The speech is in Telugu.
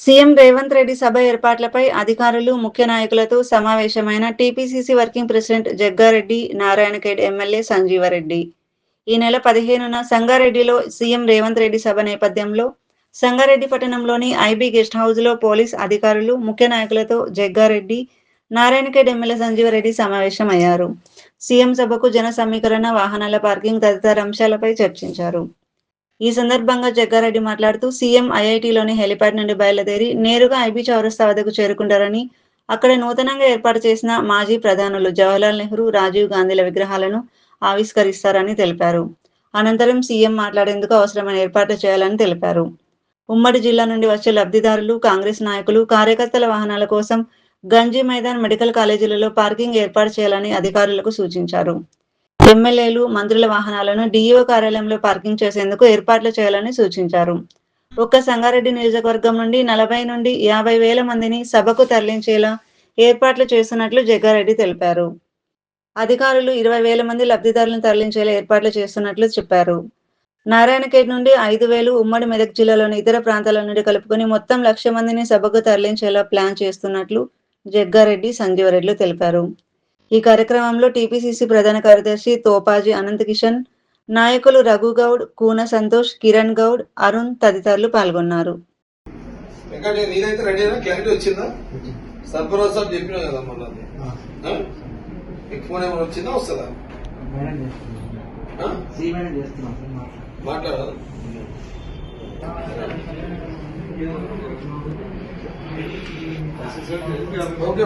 సీఎం రేవంత్ రెడ్డి సభ ఏర్పాట్లపై అధికారులు, ముఖ్య నాయకులతో సమావేశమైన TPCC working president Jaggareddy, Narayankhed MLA Sanjeevareddy. ఈ నెల 15న సంగారెడ్డిలో సీఎం రేవంత్ రెడ్డి సభ నేపథ్యంలో సంగారెడ్డి పట్టణంలోని ఐబీ గెస్ట్ హౌస్లో పోలీస్ అధికారులు, ముఖ్య నాయకులతో జగ్గారెడ్డి, నారాయణఖేడ్ ఎమ్మెల్యే సంజీవరెడ్డి సమావేశమయ్యారు. సీఎం సభకు జన సమీకరణ, వాహనాల పార్కింగ్ తదితర అంశాలపై చర్చించారు. ఈ సందర్భంగా జగ్గారెడ్డి మాట్లాడుతూ సీఎం ఐఐటీలోని హెలిప్యాడ్ నుండి బయలుదేరి నేరుగా ఐబీ చౌరస్తా వద్దకు చేరుకుంటారని, అక్కడ నూతనంగా ఏర్పాటు చేసిన మాజీ ప్రధానులు జవహర్లాల్ నెహ్రూ, రాజీవ్ గాంధీల విగ్రహాలను ఆవిష్కరిస్తారని తెలిపారు. అనంతరం సీఎం మాట్లాడేందుకు అవసరమైన ఏర్పాట్లు చేయాలని తెలిపారు. ఉమ్మడి జిల్లా నుండి వచ్చే లబ్ధిదారులు, కాంగ్రెస్ నాయకులు, కార్యకర్తల వాహనాల కోసం గంజీ మైదాన్, మెడికల్ కాలేజీలలో పార్కింగ్ ఏర్పాటు చేయాలని అధికారులకు సూచించారు. ఎమ్మెల్యేలు, మంత్రుల వాహనాలను డీఈఓ కార్యాలయంలో పార్కింగ్ చేసేందుకు ఏర్పాట్లు చేయాలని సూచించారు. ఒక్క సంగారెడ్డి నియోజకవర్గం నుండి 40 నుండి 50 వేల మందిని సభకు తరలించేలా ఏర్పాట్లు చేస్తున్నట్లు జగ్గారెడ్డి తెలిపారు. అధికారులు 20 వేల మంది లబ్ధిదారులను తరలించేలా ఏర్పాట్లు చేస్తున్నట్లు చెప్పారు. నారాయణఖేడ్ నుండి 5,000, ఉమ్మడి మెదక్ జిల్లాలోని ఇతర ప్రాంతాల నుండి కలుపుకొని మొత్తం 1,00,000 మందిని సభకు తరలించేలా ప్లాన్ చేస్తున్నట్లు జగ్గారెడ్డి, సంజీవరెడ్డి తెలిపారు. ఈ కార్యక్రమంలో టీపీసీసీ ప్రధాన కార్యదర్శి తోపాజీ అనంతకిషన్, నాయకులు రఘుగౌడ్, కూన సంతోష్, కిరణ్ గౌడ్, అరుణ్ తదితరులు పాల్గొన్నారు. ఓకే